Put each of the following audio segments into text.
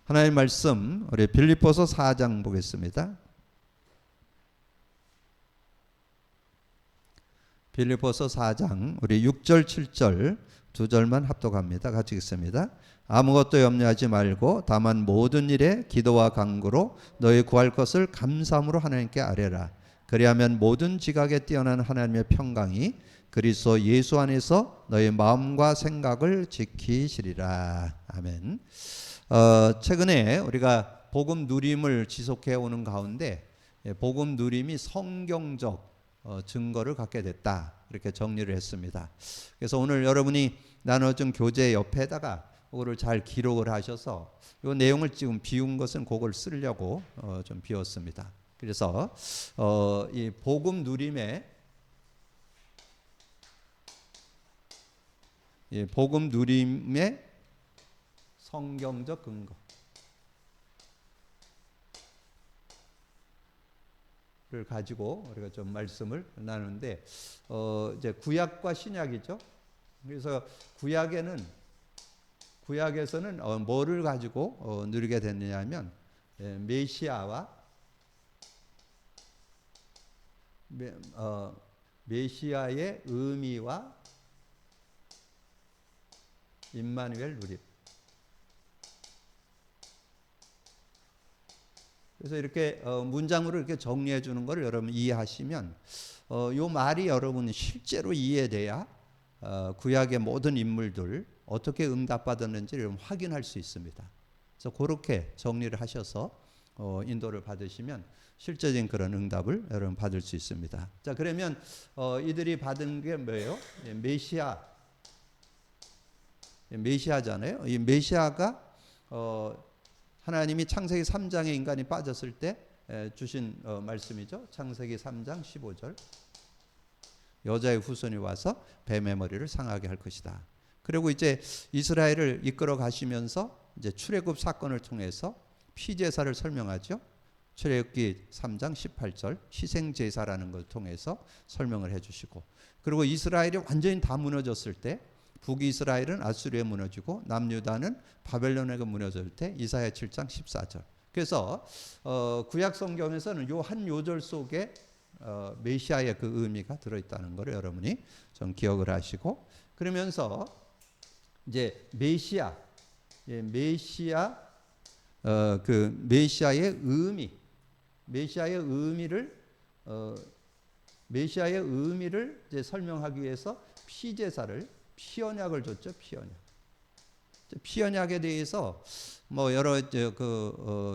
하나님의 말씀 우리 빌립보서 4장 보겠습니다. 빌립보서 4장 우리 6절 7절 두 절만 합독합니다. 같이 읽습니다. 아무것도 염려하지 말고 다만 모든 일에 기도와 간구로 너희 구할 것을 감사함으로 하나님께 아뢰라. 그리하면 모든 지각에 뛰어난 하나님의 평강이 그리스도 예수 안에서 너희 마음과 생각을 지키시리라. 아멘. 최근에 우리가 복음 누림을 지속해 오는 가운데 복음 누림이 성경적 증거를 갖게 됐다, 이렇게 정리를 했습니다. 그래서 오늘 여러분이 나눠준 교재 옆에다가 그거를 잘 기록을 하셔서 이 내용을 지금 비운 것은 그걸 쓰려고 좀 비웠습니다. 그래서 이 복음 누림의 성경적 근거를 가지고 우리가 좀 말씀을 나누는데, 이제 구약과 신약이죠. 그래서 구약에서는 뭐를 가지고 누리게 됐느냐면 메시아의 의미와 임마누엘 누림. 그래서 이렇게 문장으로 이렇게 정리해 주는 것을 여러분 이해하시면 요 말이 여러분 실제로 이해돼야 구약의 모든 인물들 어떻게 응답받았는지 여러분 확인할 수 있습니다. 그래서 그렇게 정리를 하셔서 인도를 받으시면 실제적인 그런 응답을 여러분 받을 수 있습니다. 자, 그러면 이들이 받은 게 뭐예요? 메시아잖아요. 이 메시아가 하나님이 창세기 3장에 인간이 빠졌을 때 주신 말씀이죠. 창세기 3장 15절. 여자의 후손이 와서 뱀의 머리를 상하게 할 것이다. 그리고 이제 이스라엘을 이끌어 가시면서 이제 출애굽 사건을 통해서 피제사를 설명하죠. 출애굽기 3장 18절 희생 제사라는 걸 통해서 설명을 해 주시고, 그리고 이스라엘이 완전히 다 무너졌을 때 북이스라엘은 아수르에 무너지고 남유다는 바벨론에게 무너질 때 이사야 7장 14절. 그래서 구약 성경에서는 요 한 요절 속에 메시아의 그 의미가 들어있다는 것을 여러분이 좀 기억을 하시고, 그러면서 이제 그 메시아의 의미를 이제 설명하기 위해서 피언약을 줬죠. 피언약에 대해서 뭐 여러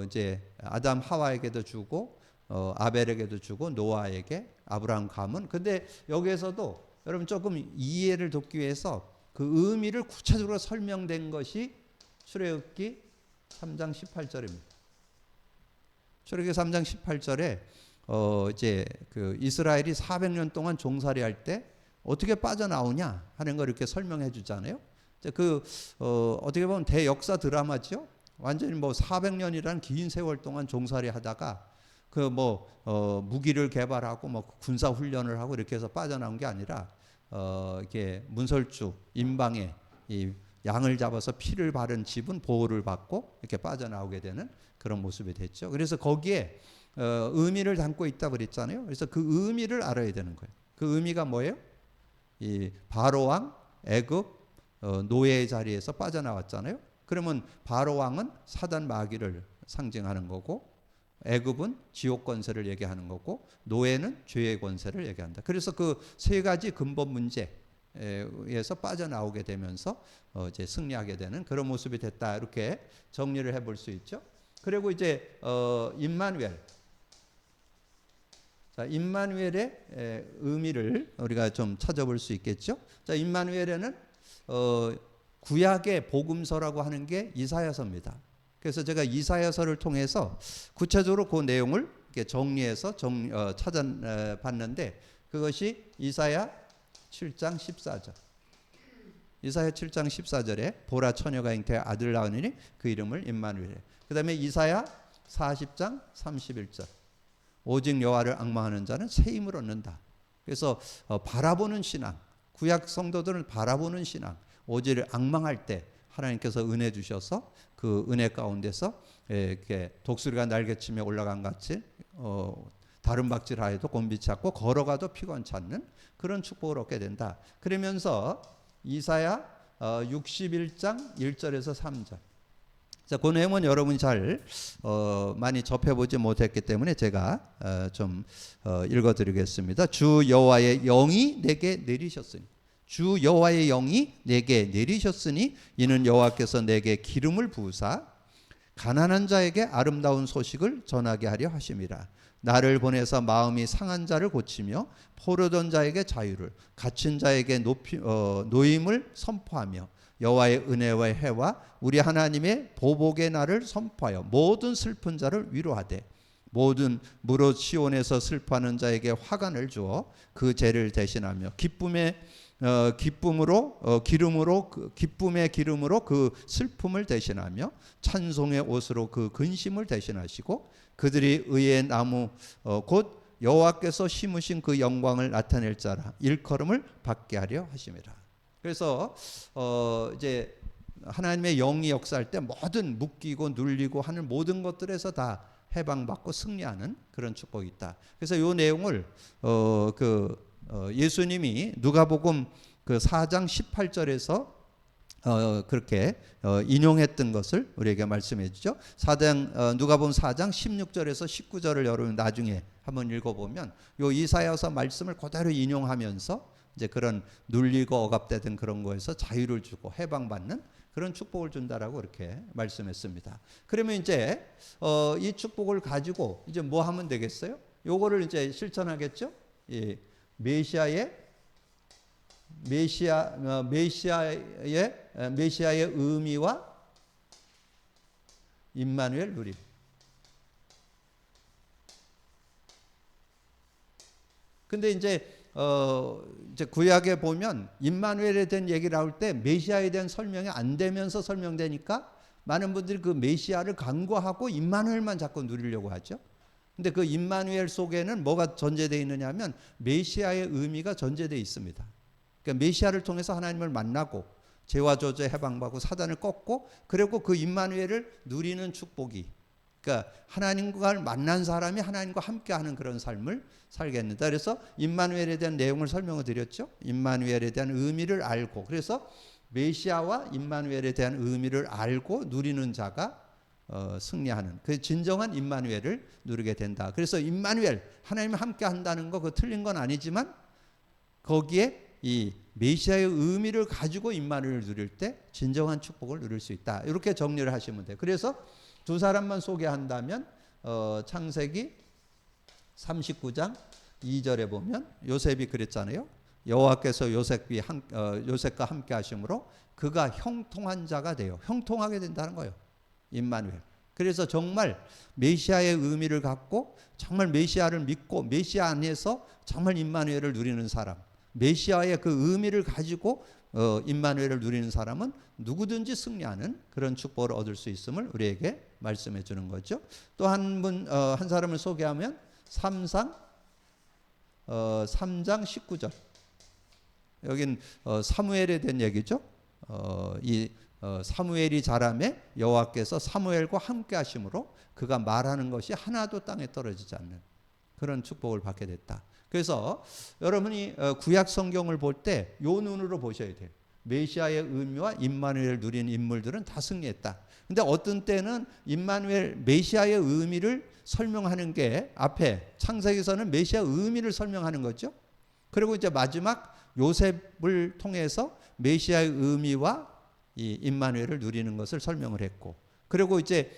이제 아담 하와에게도 주고 아벨에게도 주고 노아에게, 아브라함 가문. 근데 여기에서도 여러분 조금 이해를 돕기 위해서 그 의미를 구체적으로 설명된 것이 출애굽기 3장 18절입니다. 출애굽기 3장 18절에 이제 그 이스라엘이 400년 동안 종살이할 때 어떻게 빠져나오냐 하는 걸 이렇게 설명해 주잖아요. 어떻게 보면 대역사 드라마죠. 완전히 뭐 400년이라는 긴 세월 동안 종살이 하다가 무기를 개발하고 뭐 군사 훈련을 하고 이렇게 해서 빠져나온 게 아니라 이렇게 문설주 임방에 이 양을 잡아서 피를 바른 집은 보호를 받고 이렇게 빠져나오게 되는 그런 모습이 됐죠. 그래서 거기에 의미를 담고 있다고 그랬잖아요. 그래서 그 의미를 알아야 되는 거예요. 그 의미가 뭐예요? 이 바로 왕 애굽 노예의 자리에서 빠져나왔잖아요. 그러면 바로 왕은 사단 마귀를 상징하는 거고, 애굽은 지옥 권세를 얘기하는 거고, 노예는 죄의 권세를 얘기한다. 그래서 그 세 가지 근본 문제에서 빠져나오게 되면서 이제 승리하게 되는 그런 모습이 됐다, 이렇게 정리를 해볼 수 있죠. 그리고 이제 임마누엘. 자, 임마누엘의 의미를 우리가 좀 찾아볼 수 있겠죠. 자, 임마누엘에는 구약의 복음서라고 하는 게 이사야서입니다. 그래서 제가 이사야서를 통해서 구체적으로 그 내용을 이렇게 정리해서 찾아봤는데, 그것이 이사야 7장 14절. 이사야 7장 14절에 보라 처녀가 잉태해 아들 낳으니 그 이름을 임마누엘. 그 다음에 이사야 40장 31절. 오직 여호와를 앙망하는 자는 새 힘을 얻는다. 그래서 바라보는 신앙, 구약 성도들을 바라보는 신앙, 오직을 앙망할 때 하나님께서 은혜 주셔서 그 은혜 가운데서 이렇게 독수리가 날개치며 올라간 같이 다른 박질하여도 곤비치 않고 걸어가도 피곤치 않는 그런 축복을 얻게 된다. 그러면서 이사야 61장 1절에서 3절. 자, 그 내용은 여러분이 잘 많이 접해보지 못했기 때문에 제가 좀 읽어드리겠습니다. 주 여호와의 영이 내게 내리셨으니, 주 여호와의 영이 내게 내리셨으니 이는 여호와께서 내게 기름을 부으사 가난한 자에게 아름다운 소식을 전하게 하려 하심이라. 나를 보내서 마음이 상한 자를 고치며 포로던 자에게 자유를, 갇힌 자에게 노임을 선포하며 여호와의 은혜와 해와 우리 하나님의 보복의 날을 선포하여 모든 슬픈 자를 위로하되 모든 무릇 시온에서 슬퍼하는 자에게 화관을 주어 그 죄를 대신하며 기쁨의 기름으로 그 슬픔을 대신하며 찬송의 옷으로 그 근심을 대신하시고 그들이 의의 나무 곧 여호와께서 심으신 그 영광을 나타낼 자라 일컬음을 받게 하려 하심이라. 그래서 이제 하나님의 영이 역사할 때 모든 묶이고 눌리고 하는 모든 것들에서 다 해방받고 승리하는 그런 축복이 있다. 그래서 이 내용을 예수님이 누가복음 그 4장 18절에서 그렇게 인용했던 것을 우리에게 말씀해 주죠. 누가복음 4장 16절에서 19절을 여러분 나중에 한번 읽어보면 요 이사야서 말씀을 그대로 인용하면서 이제 그런 눌리고 억압되던 그런 거에서 자유를 주고 해방받는 그런 축복을 준다라고 이렇게 말씀했습니다. 그러면 이제 이 축복을 가지고 이제 뭐 하면 되겠어요? 요거를 이제 실천하겠죠? 이 메시아의 의미와 임마누엘 누림. 근데 이제 구약에 보면 임마누엘에 대한 얘기 나올 때 메시아에 대한 설명이 안 되면서 설명되니까 많은 분들이 그 메시아를 간과하고 임마누엘만 자꾸 누리려고 하죠. 근데 그 임마누엘 속에는 뭐가 전제되어 있느냐 하면 메시아의 의미가 전제되어 있습니다. 그러니까 메시아를 통해서 하나님을 만나고 죄와 저주에 해방받고 사단을 꺾고 그리고 그 임마누엘을 누리는 축복이, 그러니까 하나님과 만난 사람이 하나님과 함께하는 그런 삶을 살겠는다. 그래서 임마누엘에 대한 내용을 설명을 드렸죠. 임마누엘에 대한 의미를 알고, 그래서 메시아와 임마누엘에 대한 의미를 알고 누리는 자가 승리하는 그 진정한 임마누엘을 누리게 된다. 그래서 임마누엘, 하나님과 함께한다는 거 그 틀린 건 아니지만 거기에 이 메시아의 의미를 가지고 임마누엘을 누릴 때 진정한 축복을 누릴 수 있다. 이렇게 정리를 하시면 돼요. 그래서 두 사람만 소개한다면 창세기 39장 2절에 보면 요셉이 그랬잖아요. 여호와께서 요셉과 함께 하심으로 그가 형통한 자가 돼요. 형통하게 된다는 거예요. 임마누엘. 그래서 정말 메시아의 의미를 갖고 정말 메시아를 믿고 메시아 안에서 정말 임마누엘을 누리는 사람, 메시아의 그 의미를 가지고 임마누엘을 누리는 사람은 누구든지 승리하는 그런 축복을 얻을 수 있음을 우리에게 말씀해 주는 거죠. 또 한 사람을 소개하면 3장 19절. 여긴 사무엘에 대한 얘기죠. 사무엘이 자라매 여호와께서 사무엘과 함께 하심으로 그가 말하는 것이 하나도 땅에 떨어지지 않는 그런 축복을 받게 됐다. 그래서 여러분이 구약 성경을 볼 때 요 눈으로 보셔야 돼요. 메시아의 의미와 임마누엘을 누린 인물들은 다 승리했다. 근데 어떤 때는 임마누엘 메시아의 의미를 설명하는 게 앞에 창세기에서는 메시아의 의미를 설명하는 거죠. 그리고 이제 마지막 요셉을 통해서 메시아의 의미와 이 임마누엘을 누리는 것을 설명을 했고, 그리고 이제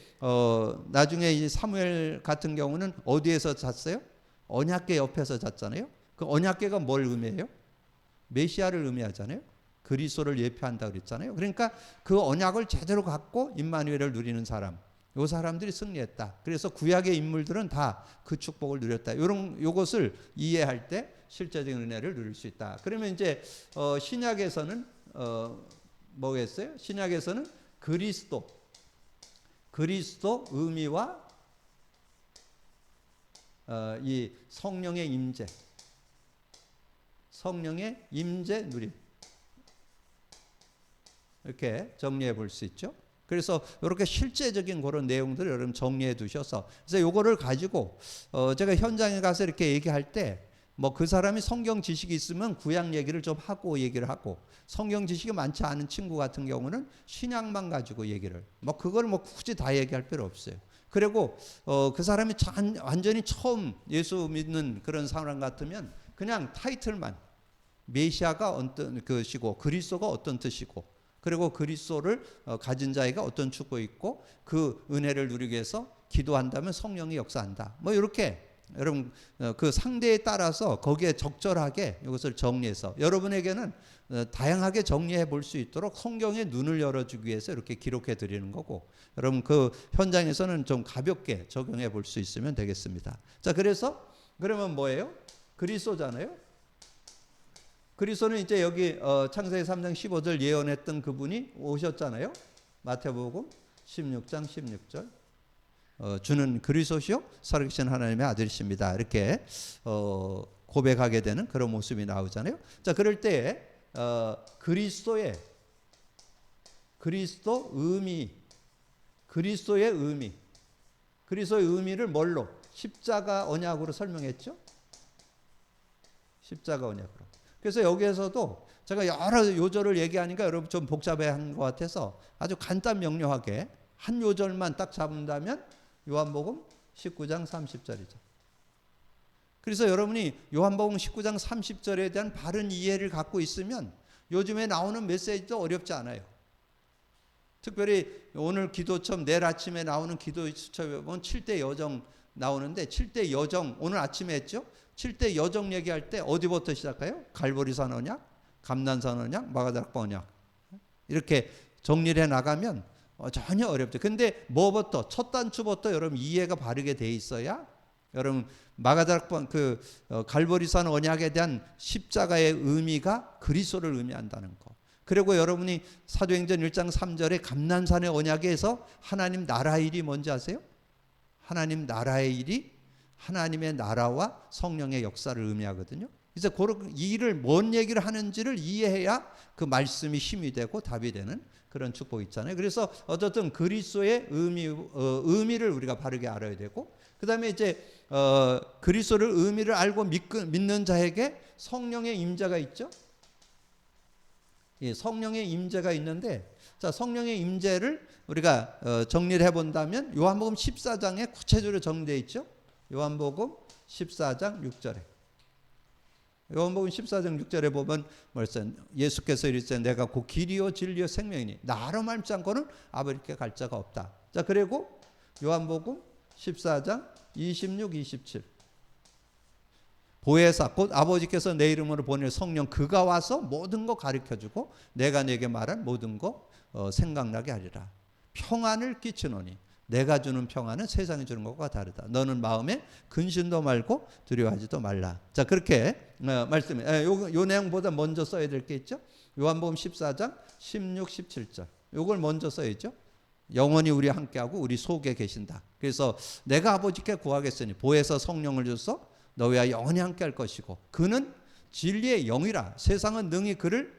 나중에 이 사무엘 같은 경우는 어디에서 잤어요? 언약궤 옆에서 잤잖아요. 그 언약궤가 뭘 의미해요? 메시아를 의미하잖아요. 그리스도를 예표한다 그랬잖아요. 그러니까 그 언약을 제대로 갖고 임마누엘을 누리는 사람, 요 사람들이 승리했다. 그래서 구약의 인물들은 다 그 축복을 누렸다. 요것을 이해할 때 실제적인 은혜를 누릴 수 있다. 그러면 이제 신약에서는 뭐겠어요? 신약에서는 그리스도 의미와 이 성령의 임재 누림, 이렇게 정리해 볼 수 있죠. 그래서 이렇게 실제적인 그런 내용들을 여러분 정리해 두셔서, 그래서 요거를 가지고 제가 현장에 가서 이렇게 얘기할 때 뭐 그 사람이 성경 지식이 있으면 구약 얘기를 좀 하고 얘기를 하고, 성경 지식이 많지 않은 친구 같은 경우는 신약만 가지고 얘기를, 뭐 그걸 뭐 굳이 다 얘기할 필요 없어요. 그리고 그 사람이 완전히 처음 예수 믿는 그런 사람 같으면 그냥 타이틀만, 메시아가 어떤 것이고 그리스도가 어떤 뜻이고, 그리고 그리스도를 가진 자에게 어떤 축복이 있고 그 은혜를 누리기 위해서 기도한다면 성령이 역사한다, 뭐 이렇게 여러분 그 상대에 따라서 거기에 적절하게 이것을 정리해서 여러분에게는 다양하게 정리해 볼 수 있도록 성경의 눈을 열어주기 위해서 이렇게 기록해 드리는 거고, 여러분 그 현장에서는 좀 가볍게 적용해 볼 수 있으면 되겠습니다. 자, 그래서 그러면 뭐예요? 그리스도잖아요. 그리스도는 이제 여기 창세기 3장 15절 예언했던 그분이 오셨잖아요. 마태복음 16장 16절. 주는 그리스도시요 살아계신 하나님의 아들이십니다. 이렇게 고백하게 되는 그런 모습이 나오잖아요. 자, 그럴 때 그리스도의 의미를 뭘로? 십자가 언약으로 설명했죠. 십자가 언약으로. 그래서 여기에서도 제가 여러 요절을 얘기하니까 여러분 좀 복잡해한 것 같아서 아주 간단 명료하게 한 요절만 딱 잡는다면 요한복음 19장 30절이죠. 그래서 여러분이 요한복음 19장 30절에 대한 바른 이해를 갖고 있으면 요즘에 나오는 메시지도 어렵지 않아요. 특별히 오늘 기도처럼 내일 아침에 나오는 기도 수첩에 보면 7대 여정 나오는데, 7대 여정 오늘 아침에 했죠. 7대 여정 얘기할 때 어디부터 시작해요? 갈보리산 언약, 감난산 언약, 마가다락방 언약, 이렇게 정리를 해 나가면 전혀 어렵죠. 근데 뭐부터, 첫 단추부터 여러분 이해가 바르게 돼 있어야 여러분 마가다락방 갈보리산 언약에 대한 십자가의 의미가 그리스도를 의미한다는 거. 그리고 여러분이 사도행전 1장 3절에 감난산의 언약에서 하나님 나라의 일이 뭔지 아세요? 하나님 나라의 일이 하나님의 나라와 성령의 역사를 의미하거든요. 그래서 이 일을 뭔 얘기를 하는지를 이해해야 그 말씀이 힘이 되고 답이 되는 그런 축복이 있잖아요. 그래서 어쨌든 그리스도의 의미를 우리가 바르게 알아야 되고, 그 다음에 이제 그리스도를 의미를 알고 믿는 자에게 성령의 임재가 있죠. 예, 성령의 임재가 있는데, 자, 성령의 임재를 우리가 정리를 해본다면 요한복음 14장에 구체적으로 정리되어 있죠. 요한복음 14장 6절에. 요한복음 14장 6절에 보면 뭐랬어요? 예수께서 이르시되 내가 곧 길이요 진리요 생명이니 나로 말미암지 않고는 아버지께 갈 자가 없다. 자, 그리고 요한복음 14장 26, 27. 보혜사 곧 아버지께서 내 이름으로 보낼 성령 그가 와서 모든 거 가르쳐주고 내가 내게 말한 모든 거 생각나게 하리라. 평안을 끼치노니 내가 주는 평안은 세상이 주는 것과 다르다. 너는 마음에 근심도 말고 두려워하지도 말라. 자, 그렇게 말씀해. 요 내용보다 먼저 써야 될 게 있죠. 요한복음 14장 16, 17절. 요걸 먼저 써야죠. 영원히 우리 함께하고 우리 속에 계신다. 그래서 내가 아버지께 구하겠으니 보혜사 성령을 주소 너희와 영원히 함께할 것이고 그는 진리의 영이라. 세상은 능히 그를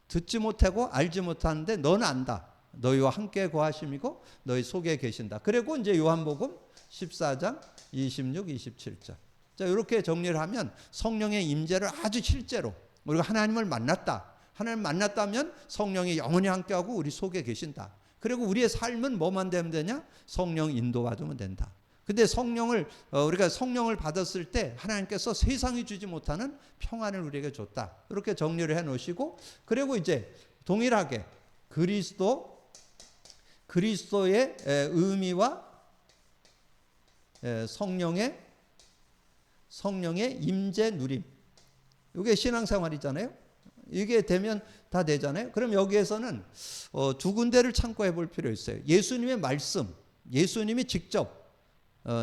듣지 못하고 알지 못하는데 너는 안다. 너희와 함께 거하심이고 너희 속에 계신다. 그리고 이제 요한복음 14장 26, 27절. 자, 이렇게 정리를 하면 성령의 임재를 아주 실제로 우리가 하나님을 만났다. 하나님 만났다면 성령이 영원히 함께하고 우리 속에 계신다. 그리고 우리의 삶은 뭐만 되면 되냐? 성령 인도받으면 된다. 근데 우리가 성령을 받았을 때 하나님께서 세상이 주지 못하는 평안을 우리에게 줬다. 이렇게 정리를 해 놓으시고, 그리고 이제 동일하게 그리스도의 의미와 성령의 임재 누림. 이게 신앙생활이잖아요. 이게 되면 다 되잖아요. 그럼 여기에서는 두 군데를 참고해 볼 필요 있어요. 예수님의 말씀, 예수님이 직접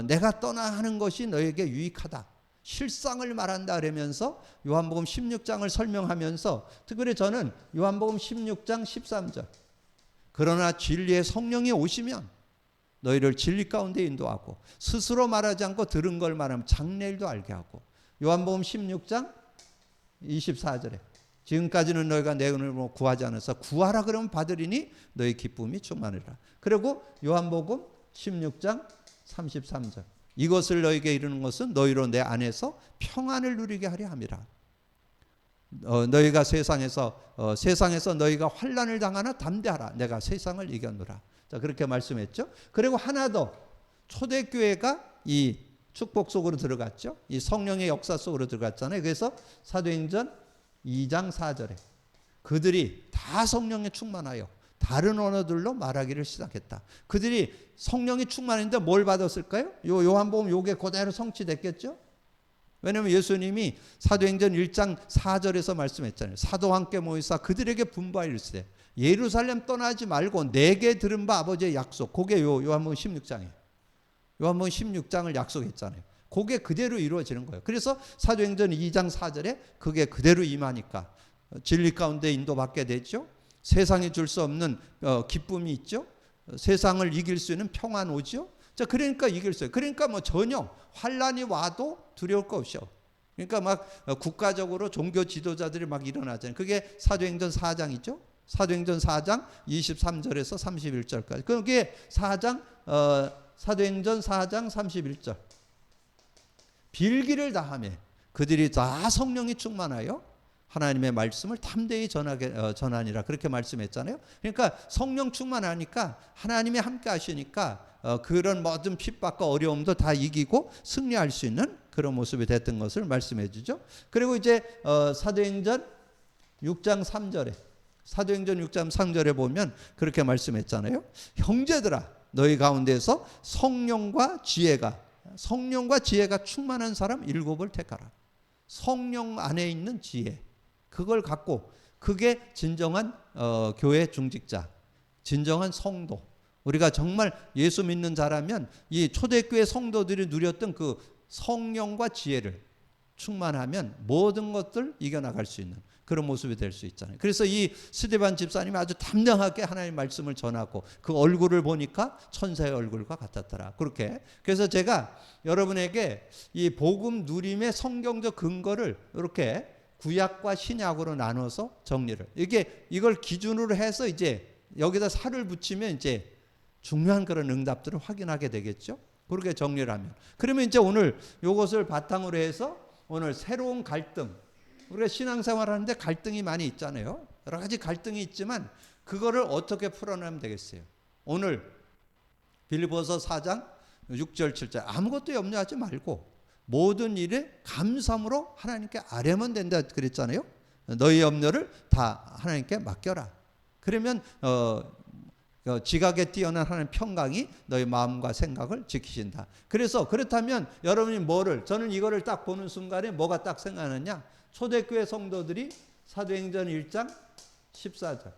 내가 떠나 하는 것이 너에게 유익하다. 실상을 말한다 그러면서 요한복음 16장을 설명하면서 특별히 저는 요한복음 16장 13절. 그러나 진리의 성령이 오시면 너희를 진리 가운데 인도하고 스스로 말하지 않고 들은 걸 말하면 장래일도 알게 하고. 요한복음 16장 24절에 지금까지는 너희가 내 이름으로 구하지 않아서 구하라 그러면 받으리니 너희 기쁨이 충만하리라. 그리고 요한복음 16장 33절. 이것을 너희에게 이르는 것은 너희로 내 안에서 평안을 누리게 하려 함이라. 너희가 세상에서 너희가 환난을 당하나 담대하라. 내가 세상을 이겼노라. 자, 그렇게 말씀했죠. 그리고 하나 더, 초대교회가 이 축복 속으로 들어갔죠. 이 성령의 역사 속으로 들어갔잖아요. 그래서 사도행전 2장 4절에 그들이 다 성령에 충만하여 다른 언어들로 말하기를 시작했다. 그들이 성령이 충만했는데 뭘 받았을까요? 요한복음 요게 그대로 성취됐겠죠. 왜냐하면 예수님이 사도행전 1장 4절에서 말씀했잖아요. 사도와 함께 모이사 그들에게 분부하여 이르시되 예루살렘 떠나지 말고 내게 들은 바 아버지의 약속. 그게 요한복음 16장이에요. 요한복음 16장을 약속했잖아요. 그게 그대로 이루어지는 거예요. 그래서 사도행전 2장 4절에 그게 그대로 임하니까 진리 가운데 인도받게 되죠. 세상이 줄 수 없는 기쁨이 있죠. 세상을 이길 수 있는 평안 오죠. 자, 그러니까 이길 수 있어요. 그러니까 뭐 전혀 환란이 와도 두려울 거 없죠. 그러니까 막 국가적으로 종교 지도자들이 막 일어나잖아요. 그게 사도행전 4장이죠. 사도행전 4장 23절에서 31절까지. 그게 사도행전 4장 31절. 빌기를 다하며 그들이 다 성령이 충만하여 하나님의 말씀을 담대히 전하니라. 그렇게 말씀했잖아요. 그러니까 성령 충만하니까 하나님이 함께 하시니까 그런 모든 핍박과 어려움도 다 이기고 승리할 수 있는 그런 모습이 됐던 것을 말씀해 주죠. 그리고 이제 사도행전 6장 3절에 사도행전 6장 3절에 보면 그렇게 말씀했잖아요. 형제들아 너희 가운데서 성령과 지혜가 충만한 사람 7을 택하라. 성령 안에 있는 지혜, 그걸 갖고 그게 진정한 교회 중직자, 진정한 성도. 우리가 정말 예수 믿는 자라면 이 초대교회 성도들이 누렸던 그 성령과 지혜를 충만하면 모든 것들 이겨나갈 수 있는 그런 모습이 될 수 있잖아요. 그래서 이 스데반 집사님이 아주 담대하게 하나님의 말씀을 전하고 그 얼굴을 보니까 천사의 얼굴과 같았더라. 그렇게. 그래서 제가 여러분에게 이 복음 누림의 성경적 근거를 이렇게 구약과 신약으로 나눠서 정리를. 이걸 기준으로 해서 이제 여기다 살을 붙이면 이제 중요한 그런 응답들을 확인하게 되겠죠. 그렇게 정리를 하면. 그러면 이제 오늘 이것을 바탕으로 해서 오늘 새로운 갈등, 우리가 신앙생활 하는데 갈등이 많이 있잖아요. 여러 가지 갈등이 있지만 그거를 어떻게 풀어내면 되겠어요. 오늘 빌립보서 4장 6절 7절 아무것도 염려하지 말고 모든 일에 감사함으로 하나님께 아뢰면 된다 그랬잖아요. 너희 염려를 다 하나님께 맡겨라. 그러면 지각에 뛰어난 하나님 평강이 너희 마음과 생각을 지키신다. 그래서 그렇다면 여러분이 저는 이거를 딱 보는 순간에 뭐가 딱 생각나느냐. 초대교회 성도들이 사도행전 1장 14절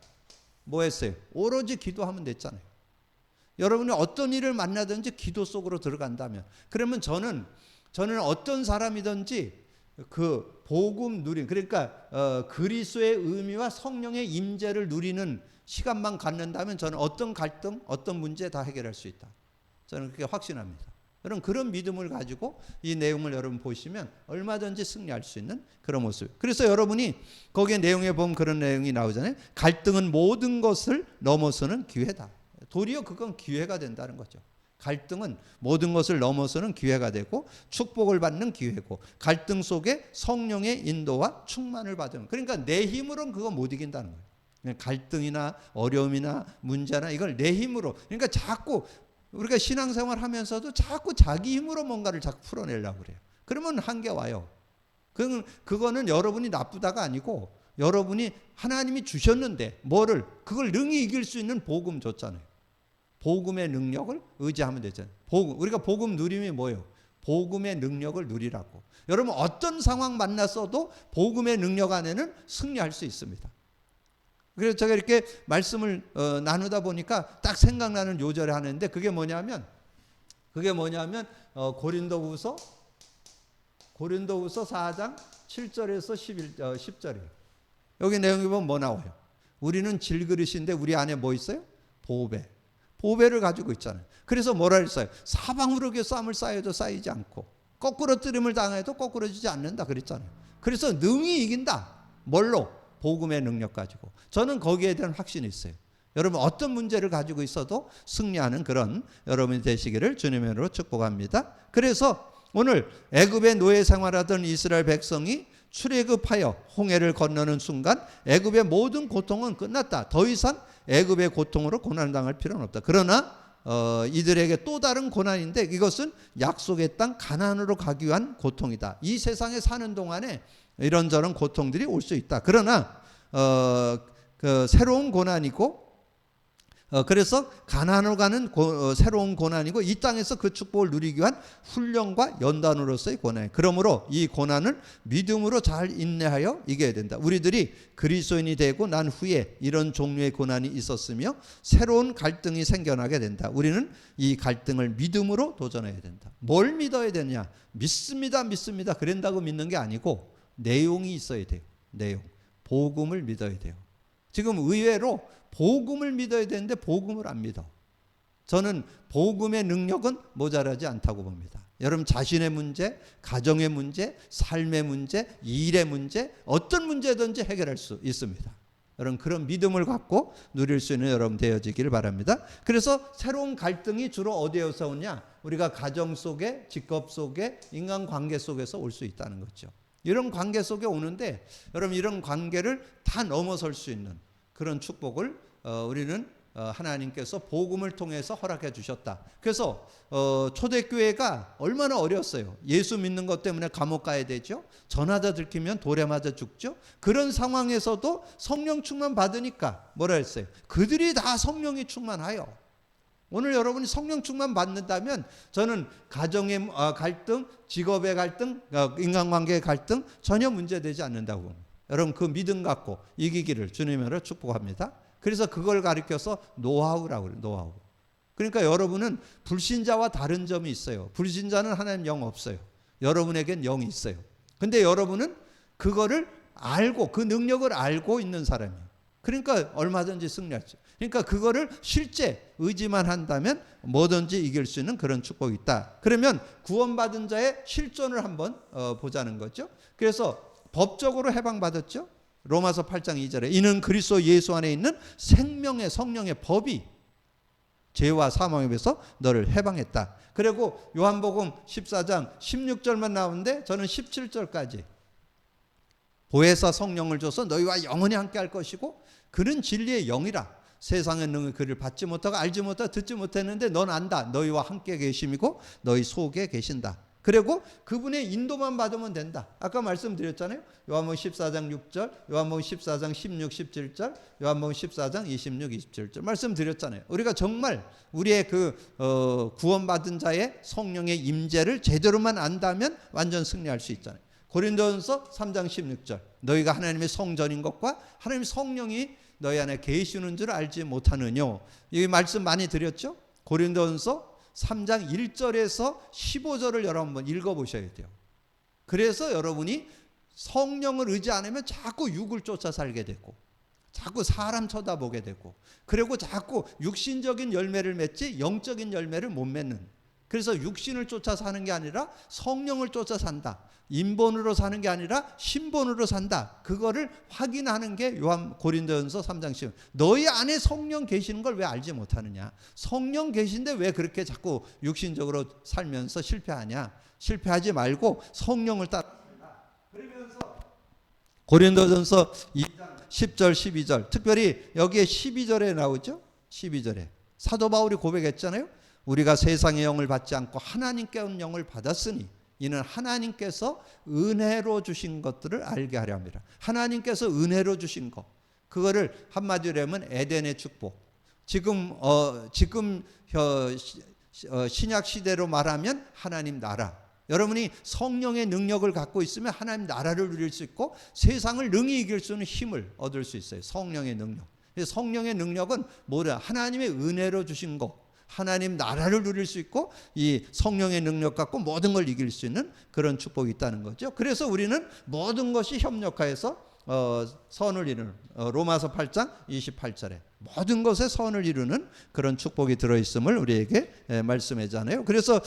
뭐 했어요? 오로지 기도하면 됐잖아요. 여러분이 어떤 일을 만나든지 기도 속으로 들어간다면 그러면 저는 어떤 사람이든지 그 복음 누린 그러니까 그리스도의 의미와 성령의 임재를 누리는 시간만 갖는다면 저는 어떤 갈등, 어떤 문제 다 해결할 수 있다. 저는 그렇게 확신합니다. 여러분 그런 믿음을 가지고 이 내용을 여러분 보시면 얼마든지 승리할 수 있는 그런 모습. 그래서 여러분이 거기에 내용에 보면 그런 내용이 나오잖아요. 갈등은 모든 것을 넘어서는 기회다. 도리어 그건 기회가 된다는 거죠. 갈등은 모든 것을 넘어서는 기회가 되고 축복을 받는 기회고 갈등 속에 성령의 인도와 충만을 받으면 그러니까 내 힘으로는 그거 못 이긴다는 거예요. 갈등이나 어려움이나 문제나 이걸 내 힘으로 그러니까 자꾸 우리가 신앙생활 하면서도 자꾸 자기 힘으로 뭔가를 자꾸 풀어내려고 그래요. 그러면 한계 와요. 그거는 여러분이 나쁘다가 아니고 여러분이 하나님이 주셨는데 그걸 능히 이길 수 있는 복음 줬잖아요. 복음의 능력을 의지하면 되잖아요. 우리가 복음 누림이 뭐예요? 복음의 능력을 누리라고. 여러분 어떤 상황 만났어도 복음의 능력 안에는 승리할 수 있습니다. 그래서 제가 이렇게 말씀을 나누다 보니까 딱 생각나는 요절을 하는데 그게 뭐냐면 고린도후서 4장 7절에서 10절이에요. 여기 내용이 보면 뭐 나와요? 우리는 질그릇인데 우리 안에 뭐 있어요? 보배를 가지고 있잖아요. 그래서 뭐라 했어요? 사방으로 쌈을 쌓여도 쌓이지 않고 거꾸로 뜨림을 당해도 거꾸러지지 않는다 그랬잖아요. 그래서 능히 이긴다. 뭘로? 복음의 능력 가지고. 저는 거기에 대한 확신이 있어요. 여러분 어떤 문제를 가지고 있어도 승리하는 그런 여러분이 되시기를 주님의 이름으로 축복합니다. 그래서 오늘 애굽의 노예 생활하던 이스라엘 백성이 출애굽하여 홍해를 건너는 순간 애굽의 모든 고통은 끝났다. 더 이상 애굽의 고통으로 고난당할 필요는 없다. 그러나 이들에게 또 다른 고난인데 이것은 약속의 땅 가나안으로 가기 위한 고통이다. 이 세상에 사는 동안에 이런저런 고통들이 올 수 있다. 그러나 새로운 고난이고 그래서 가나안으로 가는 새로운 고난이고 이 땅에서 그 축복을 누리기 위한 훈련과 연단으로서의 고난. 그러므로 이 고난을 믿음으로 잘 인내하여 이겨야 된다. 우리들이 그리스도인이 되고 난 후에 이런 종류의 고난이 있었으며 새로운 갈등이 생겨나게 된다. 우리는 이 갈등을 믿음으로 도전해야 된다. 뭘 믿어야 되냐? 믿습니다, 믿습니다. 그런다고 믿는 게 아니고 내용이 있어야 돼요. 내용. 복음을 믿어야 돼요. 지금 의외로 복음을 믿어야 되는데 복음을 안 믿어. 저는 복음의 능력은 모자라지 않다고 봅니다. 여러분 자신의 문제, 가정의 문제, 삶의 문제, 일의 문제, 어떤 문제든지 해결할 수 있습니다. 여러분 그런 믿음을 갖고 누릴 수 있는 여러분 되어지기를 바랍니다. 그래서 새로운 갈등이 주로 어디에서 오냐? 우리가 가정 속에, 직업 속에, 인간관계 속에서 올 수 있다는 거죠. 이런 관계 속에 오는데 여러분 이런 관계를 다 넘어설 수 있는 그런 축복을 우리는 하나님께서 복음을 통해서 허락해 주셨다. 그래서 초대교회가 얼마나 어려웠어요. 예수 믿는 것 때문에 감옥 가야 되죠. 전하자 들키면 돌에 맞아 죽죠. 그런 상황에서도 성령 충만 받으니까 뭐라 했어요? 그들이 다 성령이 충만하여. 오늘 여러분이 성령 충만 받는다면 저는 가정의 갈등, 직업의 갈등, 인간관계의 갈등 전혀 문제되지 않는다고 봅니다. 여러분 그 믿음 갖고 이기기를 주님으로 축복합니다. 그래서 그걸 가리켜서 노하우라고 그래요. 노하우. 그러니까 여러분은 불신자와 다른 점이 있어요. 불신자는 하나님 영 없어요. 여러분에겐 영이 있어요. 근데 여러분은 그거를 알고 그 능력을 알고 있는 사람이에요. 그러니까 얼마든지 승리하죠. 그러니까 그거를 실제 의지만 한다면 뭐든지 이길 수 있는 그런 축복이 있다. 그러면 구원받은 자의 실존을 한번 보자는 거죠. 그래서 법적으로 해방받았죠. 로마서 8장 2절에 이는 그리스도 예수 안에 있는 생명의 성령의 법이 죄와 사망에 비해서 너를 해방했다. 그리고 요한복음 14장 16절만 나오는데 저는 17절까지 보혜사 성령을 줘서 너희와 영원히 함께 할 것이고 그는 진리의 영이라 세상의 능히 그를 받지 못하고 알지 못하고 듣지 못했는데 넌 안다. 너희와 함께 계심이고 너희 속에 계신다. 그리고 그분의 인도만 받으면 된다. 아까 말씀드렸잖아요. 요한복음 14장 6절, 요한복음 14장 16, 17절, 요한복음 14장 26, 27절 말씀드렸잖아요. 우리가 정말 우리의 구원받은 자의 성령의 임재를 제대로만 안다면 완전 승리할 수 있잖아요. 고린도전서 3장 16절 너희가 하나님의 성전인 것과 하나님의 성령이 너희 안에 계시는 줄 알지 못하느뇨. 이 말씀 많이 드렸죠. 고린도전서 3장 1절에서 15절을 여러분 한번 읽어보셔야 돼요. 그래서 여러분이 성령을 의지 안 하면 자꾸 육을 쫓아 살게 되고 자꾸 사람 쳐다보게 되고 그리고 자꾸 육신적인 열매를 맺지 영적인 열매를 못 맺는, 그래서 육신을 쫓아 사는 게 아니라 성령을 쫓아 산다. 인본으로 사는 게 아니라 신본으로 산다. 그거를 확인하는 게 고린도전서 3장 10. 너희 안에 성령 계시는 걸 왜 알지 못하느냐. 성령 계신데 왜 그렇게 자꾸 육신적으로 살면서 실패하냐. 실패하지 말고 성령을 따라. 그러면서 고린도전서 2장 10절 12절 특별히 여기에 12절에 나오죠. 12절에 사도 바울이 고백했잖아요. 우리가 세상의 영을 받지 않고 하나님께 온 영을 받았으니 이는 하나님께서 은혜로 주신 것들을 알게 하려 합니다. 하나님께서 은혜로 주신 것, 그거를 한마디로 하면 에덴의 축복. 지금 신약 시대로 말하면 하나님 나라. 여러분이 성령의 능력을 갖고 있으면 하나님 나라를 누릴 수 있고 세상을 능히 이길 수 있는 힘을 얻을 수 있어요. 성령의 능력. 성령의 능력은 뭐냐? 하나님의 은혜로 주신 것. 하나님 나라를 누릴 수 있고 이 성령의 능력 갖고 모든 걸 이길 수 있는 그런 축복이 있다는 거죠. 그래서 우리는 모든 것이 협력하여서 선을 이루는 로마서 8장 28절에 모든 것에 선을 이루는 그런 축복이 들어있음을 우리에게 말씀하잖아요. 그래서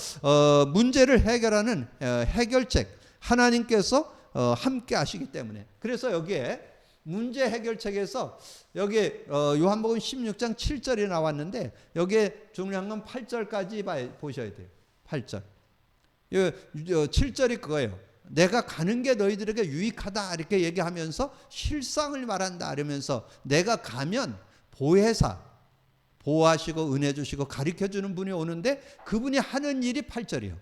문제를 해결하는 해결책 하나님께서 함께 하시기 때문에, 그래서 여기에 문제 해결책에서 여기 요한복음 16장 7절이 나왔는데 여기에 중요한 건 8절까지 보셔야 돼요. 8절. 7절이 그거예요. 내가 가는 게 너희들에게 유익하다 이렇게 얘기하면서 실상을 말한다 이러면서 내가 가면 보혜사 보호하시고 은혜 주시고 가르쳐 주는 분이 오는데 그분이 하는 일이 8절이에요.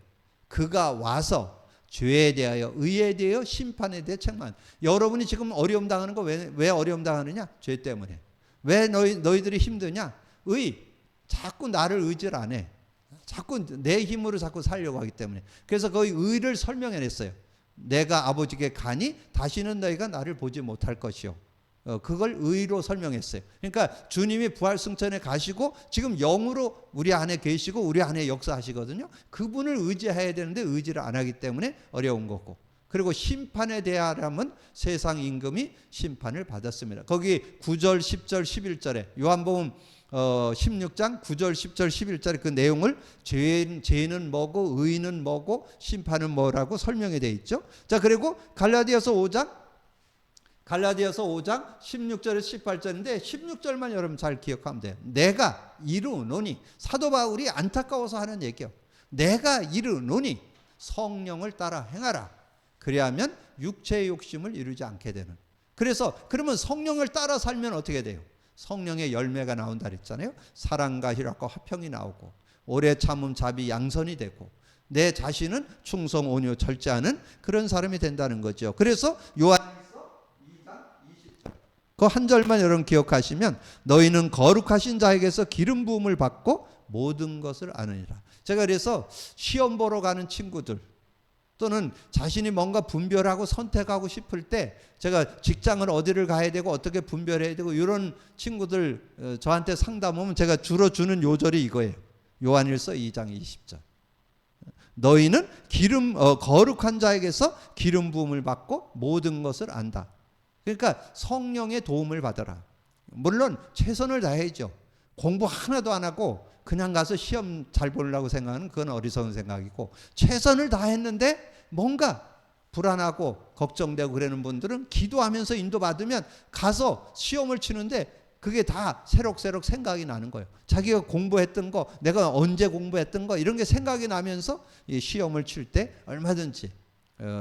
그가 와서 죄에 대하여 의에 대하여 심판에 대해 책망. 여러분이 지금 어려움 당하는 거 왜 어려움 당하느냐? 죄 때문에. 왜 너희들이 힘드냐? 자꾸 나를 의지를 안 해. 자꾸 내 힘으로 자꾸 살려고 하기 때문에. 그래서 그 의를 설명해냈어요. 내가 아버지께 가니 다시는 너희가 나를 보지 못할 것이요. 그걸 의로 설명했어요. 그러니까 주님이 부활승천에 가시고 지금 영으로 우리 안에 계시고 우리 안에 역사하시거든요. 그분을 의지해야 되는데 의지를 안 하기 때문에 어려운 거고. 그리고 심판에 대하라면 세상 임금이 심판을 받았습니다. 거기 9절, 10절, 11절에 요한복음 16장 9절, 10절, 11절에 그 내용을 죄는 뭐고 의는 뭐고 심판은 뭐라고 설명이 되어 있죠. 자, 그리고 갈라디아서 5장 16절에서 18절인데 16절만 여러분 잘 기억하면 돼요. 내가 이르노니, 사도 바울이 안타까워서 하는 얘기요. 내가 이르노니 성령을 따라 행하라. 그래야면 육체의 욕심을 이루지 않게 되는. 그러면 성령을 따라 살면 어떻게 돼요? 성령의 열매가 나온다 그랬잖아요. 사랑과 희락과 화평이 나오고 오래 참음 자비 양선이 되고 내 자신은 충성 온유 절제하는 그런 사람이 된다는 거죠. 그래서 요한일서 2장 20절 그 한 절만 여러분 기억하시면 너희는 거룩하신 자에게서 기름 부음을 받고 모든 것을 아느니라. 제가 그래서 시험 보러 가는 친구들 또는 자신이 뭔가 분별하고 선택하고 싶을 때 제가 직장을 어디를 가야 되고 어떻게 분별해야 되고 이런 친구들 저한테 상담 오면 제가 주로 주는 요절이 이거예요. 요한일서 2장 20절. 너희는 거룩한 자에게서 기름 부음을 받고 모든 것을 안다. 그러니까 성령의 도움을 받아라. 물론 최선을 다해야죠. 공부 하나도 안 하고 그냥 가서 시험 잘 보려고 생각하는 그건 어리석은 생각이고 최선을 다했는데 뭔가 불안하고 걱정되고 그러는 분들은 기도하면서 인도받으면 가서 시험을 치는데 그게 다 새록새록 생각이 나는 거예요. 자기가 공부했던 거, 내가 언제 공부했던 거 이런 게 생각이 나면서 이 시험을 칠 때 얼마든지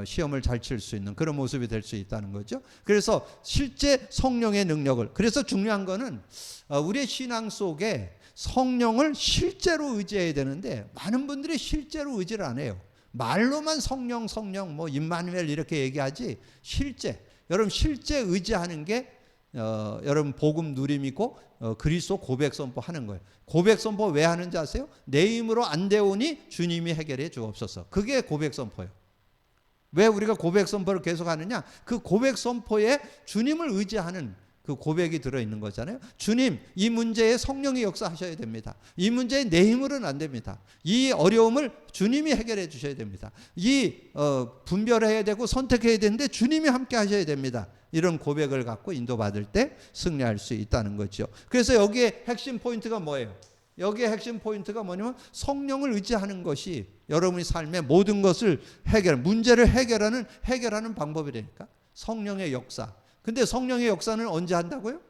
시험을 잘 칠 수 있는 그런 모습이 될 수 있다는 거죠. 그래서 실제 성령의 능력을, 그래서 중요한 거는 우리의 신앙 속에 성령을 실제로 의지해야 되는데 많은 분들이 실제로 의지를 안 해요. 말로만 성령 뭐 임마누엘 이렇게 얘기하지 여러분 실제 의지하는 게 여러분 복음 누림이고 그리스도 고백 선포하는 거예요. 고백 선포 왜 하는지 아세요? 내 힘으로 안 되오니 주님이 해결해 주옵소서. 그게 고백 선포예요. 왜 우리가 고백 선포를 계속 하느냐? 그 고백 선포에 주님을 의지하는 그 고백이 들어있는 거잖아요. 주님, 이 문제에 성령이 역사하셔야 됩니다. 이 문제에 내 힘으로는 안 됩니다. 이 어려움을 주님이 해결해 주셔야 됩니다. 분별해야 되고 선택해야 되는데 주님이 함께 하셔야 됩니다. 이런 고백을 갖고 인도받을 때 승리할 수 있다는 거죠. 그래서 여기에 핵심 포인트가 뭐예요? 여기에 핵심 포인트가 뭐냐면 성령을 의지하는 것이 여러분의 삶의 모든 것을 문제를 해결하는 방법이라니까. 성령의 역사. 근데 성령의 역사는 언제 한다고요?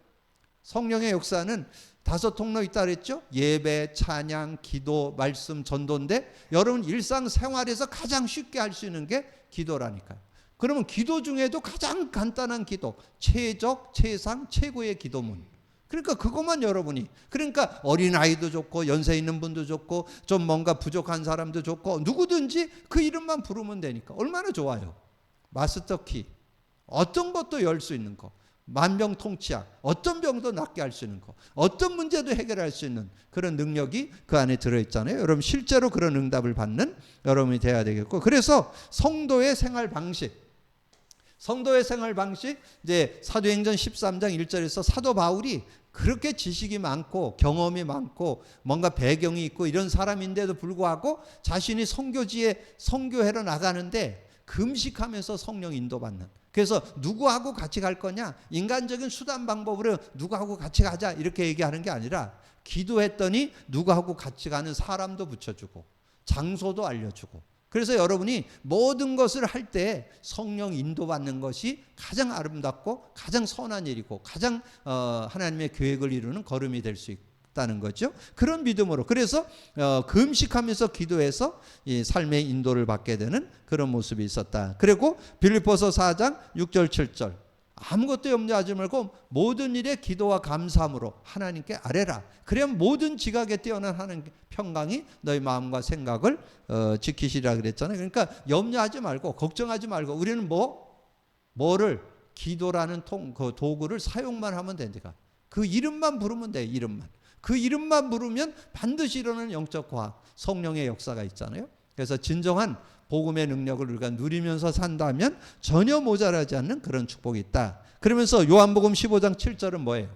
성령의 역사는 5 통로 있다 그랬죠? 예배, 찬양, 기도, 말씀, 전도인데 여러분 일상생활에서 가장 쉽게 할 수 있는 게 기도라니까요. 그러면 기도 중에도 가장 간단한 기도, 최적, 최상, 최고의 기도문. 그러니까 그것만 여러분이, 그러니까 어린아이도 좋고 연세 있는 분도 좋고 좀 뭔가 부족한 사람도 좋고 누구든지 그 이름만 부르면 되니까 얼마나 좋아요. 마스터키, 어떤 것도 열 수 있는 거, 만병통치약, 어떤 병도 낫게 할 수 있는 거, 어떤 문제도 해결할 수 있는 그런 능력이 그 안에 들어있잖아요. 여러분 실제로 그런 응답을 받는 여러분이 돼야 되겠고, 그래서 성도의 생활 방식 이제 사도행전 13장 1절에서 사도 바울이 그렇게 지식이 많고 경험이 많고 뭔가 배경이 있고 이런 사람인데도 불구하고 자신이 선교회로 나가는데 금식하면서 성령 인도받는. 그래서 누구하고 같이 갈 거냐? 인간적인 수단 방법으로 누구하고 같이 가자 이렇게 얘기하는 게 아니라 기도했더니 누구하고 같이 가는 사람도 붙여주고 장소도 알려주고 그래서 여러분이 모든 것을 할 때 성령 인도받는 것이 가장 아름답고 가장 선한 일이고 가장 하나님의 계획을 이루는 걸음이 될 수 있다는 거죠. 그런 믿음으로, 그래서 금식하면서 기도해서 이 삶의 인도를 받게 되는 그런 모습이 있었다. 그리고 빌립보서 4장 6절 7절, 아무것도 염려하지 말고 모든 일에 기도와 감사함으로 하나님께 아뢰라. 그래야 모든 지각에 뛰어난 하나님 평강이 너희 마음과 생각을 지키시라 그랬잖아요. 그러니까 염려하지 말고 걱정하지 말고 우리는 뭐를 기도라는 그 도구를 사용만 하면 되니까 그 이름만 부르면 돼. 그 이름만 부르면 반드시 일어나는 영적 과학, 성령의 역사가 있잖아요. 그래서 진정한 복음의 능력을 우리가 누리면서 산다면 전혀 모자라지 않는 그런 축복이 있다. 그러면서 요한복음 15장 7절은 뭐예요?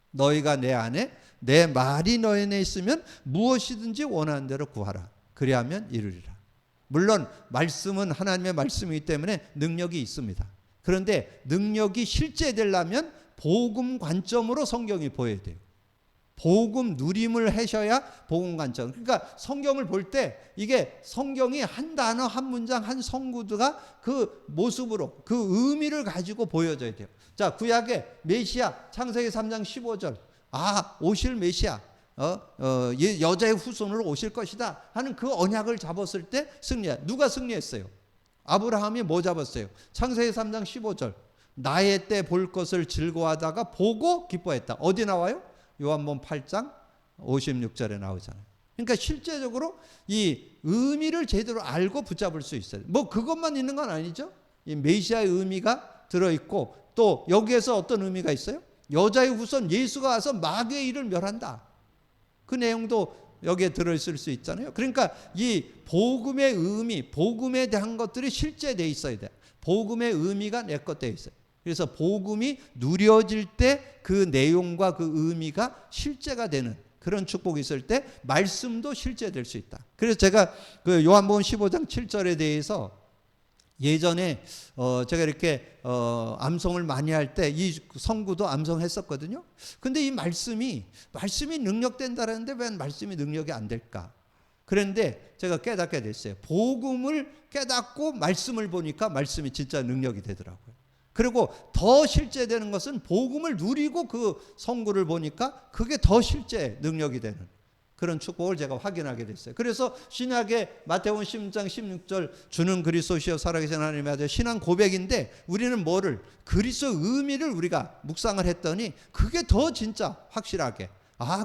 너희가 내 안에, 내 말이 너희 안에 있으면 무엇이든지 원하는 대로 구하라. 그리하면 이루리라. 물론 말씀은 하나님의 말씀이기 때문에 능력이 있습니다. 그런데 능력이 실제되려면 복음 관점으로 성경이 보여야 돼요. 복음 누림을 하셔야 복음 관점. 그러니까 성경을 볼 때 이게 성경이 한 단어, 한 문장, 한 성구가 그 모습으로 그 의미를 가지고 보여져야 돼요. 자, 구약의 메시아 창세기 3장 15절. 오실 메시아. 여자의 후손으로 오실 것이다 하는 그 언약을 잡았을 때 승리해. 누가 승리했어요? 아브라함이 뭐 잡았어요? 창세기 3장 15절. 나의 때 볼 것을 즐거워하다가 보고 기뻐했다. 어디 나와요? 요한복음 8장 56절에 나오잖아요. 그러니까 실제적으로 이 의미를 제대로 알고 붙잡을 수 있어요. 뭐 그것만 있는 건 아니죠. 이 메시아의 의미가 들어있고 또 여기에서 어떤 의미가 있어요? 여자의 후손 예수가 와서 마귀의 일을 멸한다. 그 내용도 여기에 들어있을 수 있잖아요. 그러니까 이 복음의 의미, 복음에 대한 것들이 실제되어 있어야 돼. 복음의 의미가 내 것 되어 있어요. 그래서 복음이 누려질 때 그 내용과 그 의미가 실제가 되는 그런 축복이 있을 때 말씀도 실제될 수 있다. 그래서 제가 그 요한복음 15장 7절에 대해서 예전에 제가 이렇게 암송을 많이 할 때 이 성구도 암송했었거든요. 근데 이 말씀이 능력된다라는데 왜 말씀이 능력이 안 될까? 그런데 제가 깨닫게 됐어요. 복음을 깨닫고 말씀을 보니까 말씀이 진짜 능력이 되더라고요. 그리고 더 실제되는 것은 복음을 누리고 그 성구를 보니까 그게 더 실제 능력이 되는 그런 축복을 제가 확인하게 됐어요. 그래서 신약의 마태복음 10장 16절 주는 그리스도시여 살아계신 하나님의 아들 신앙 고백인데 우리는 뭐를 그리스도의 의미를 우리가 묵상을 했더니 그게 더 진짜 확실하게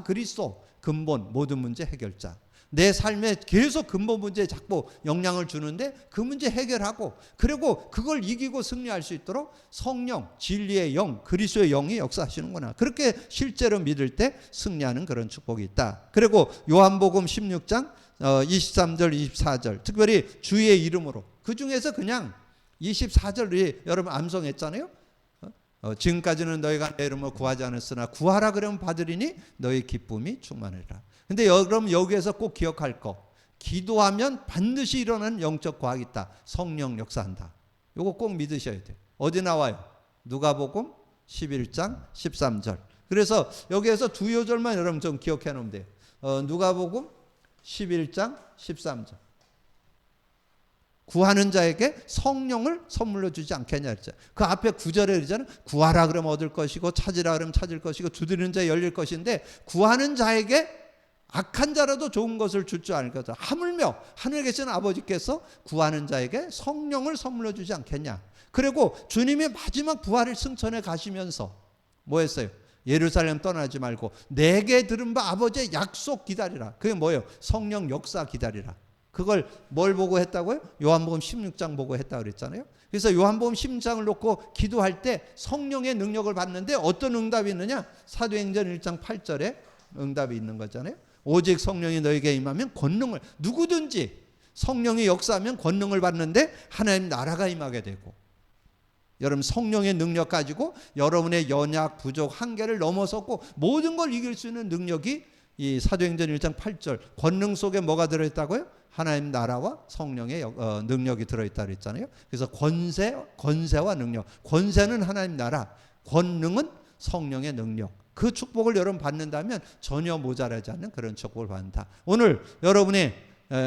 그리스도 근본 모든 문제 해결자. 내 삶에 계속 근본 문제에 자꾸 영향을 주는데 그 문제 해결하고 그리고 그걸 이기고 승리할 수 있도록 성령, 진리의 영, 그리스도의 영이 역사하시는구나. 그렇게 실제로 믿을 때 승리하는 그런 축복이 있다. 그리고 요한복음 16장 23절 24절 특별히 주의 이름으로 그 중에서 그냥 24절이 여러분 암송했잖아요. 지금까지는 너희가 내 이름을 구하지 않았으나 구하라 그러면 받으리니 너희 기쁨이 충만하리라. 근데 여러분 여기에서 꼭 기억할 거 기도하면 반드시 일어나는 영적 과학이 있다. 성령 역사한다. 이거 꼭 믿으셔야 돼요. 어디 나와요? 누가복음 11장 13절. 그래서 여기에서 두 요절만 여러분 좀 기억해 놓으면 돼요. 누가복음 11장 13절. 구하는 자에게 성령을 선물로 주지 않겠냐 했죠. 그 앞에 9절에 그러잖아요. 구하라 그러면 얻을 것이고 찾으라 그러면 찾을 것이고 두드리는 자에 열릴 것인데 구하는 자에게 악한 자라도 좋은 것을 줄 줄 아는 거죠. 하물며 하늘에 계신 아버지께서 구하는 자에게 성령을 선물로 주지 않겠냐. 그리고 주님이 마지막 부활을 승천해 가시면서 뭐 했어요? 예루살렘 떠나지 말고 내게 들은 바 아버지의 약속 기다리라. 그게 뭐예요? 성령 역사 기다리라. 그걸 뭘 보고 했다고요? 요한복음 16장 보고 했다고 그랬잖아요. 그래서 요한복음 16장을 놓고 기도할 때 성령의 능력을 받는데 어떤 응답이 있느냐? 사도행전 1장 8절에 응답이 있는 거잖아요. 오직 성령이 너에게 임하면 권능을, 누구든지 성령이 역사하면 권능을 받는데 하나님 나라가 임하게 되고, 여러분 성령의 능력 가지고 여러분의 연약, 부족, 한계를 넘어섰고 모든 걸 이길 수 있는 능력이 이 사도행전 1장 8절 권능 속에 뭐가 들어있다고요? 하나님 나라와 성령의 능력이 들어있다 그랬잖아요. 그래서 권세와 능력, 권세는 하나님 나라, 권능은 성령의 능력. 그 축복을 여러분 받는다면 전혀 모자라지 않는 그런 축복을 받는다. 오늘 여러분의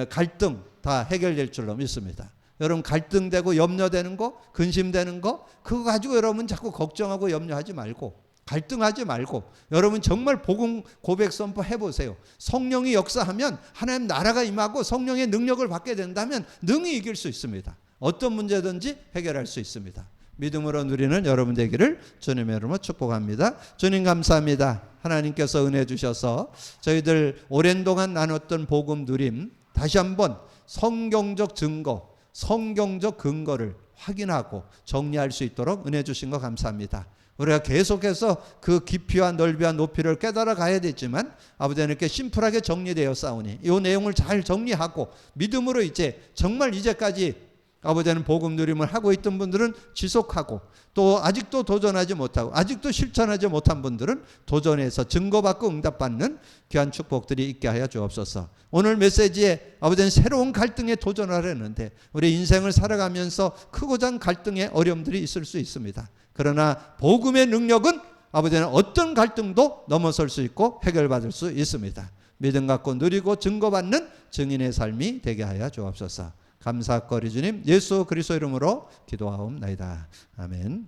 갈등, 다 해결될 줄로 믿습니다. 여러분 갈등되고 염려되는 거, 근심되는 거, 그거 가지고 여러분 자꾸 걱정하고 염려하지 말고, 갈등하지 말고, 여러분 정말 복음 고백 선포 해보세요. 성령이 역사하면 하나님 나라가 임하고 성령의 능력을 받게 된다면 능히 이길 수 있습니다. 어떤 문제든지 해결할 수 있습니다. 믿음으로 누리는 여러분 되기를 주님의 이름으로 축복합니다. 주님 감사합니다. 하나님께서 은혜 주셔서 저희들 오랜 동안 나눴던 복음 누림 다시 한번 성경적 증거, 성경적 근거를 확인하고 정리할 수 있도록 은혜 주신 거 감사합니다. 우리가 계속해서 그 깊이와 넓이와 높이를 깨달아 가야 되지만 아버지 하나님께 심플하게 정리되어 싸우니 이 내용을 잘 정리하고 믿음으로 이제 정말 이제까지 아버지는 복음 누림을 하고 있던 분들은 지속하고, 또 아직도 도전하지 못하고 아직도 실천하지 못한 분들은 도전해서 증거받고 응답받는 귀한 축복들이 있게 하여 주옵소서. 오늘 메시지에 아버지는 새로운 갈등에 도전을 했는데 우리 인생을 살아가면서 크고 작은 갈등의 어려움들이 있을 수 있습니다. 그러나 복음의 능력은 아버지는 어떤 갈등도 넘어설 수 있고 해결받을 수 있습니다. 믿음 갖고 누리고 증거받는 증인의 삶이 되게 하여 주옵소서. 감사거리 주님 예수 그리스도 이름으로 기도하옵나이다. 아멘.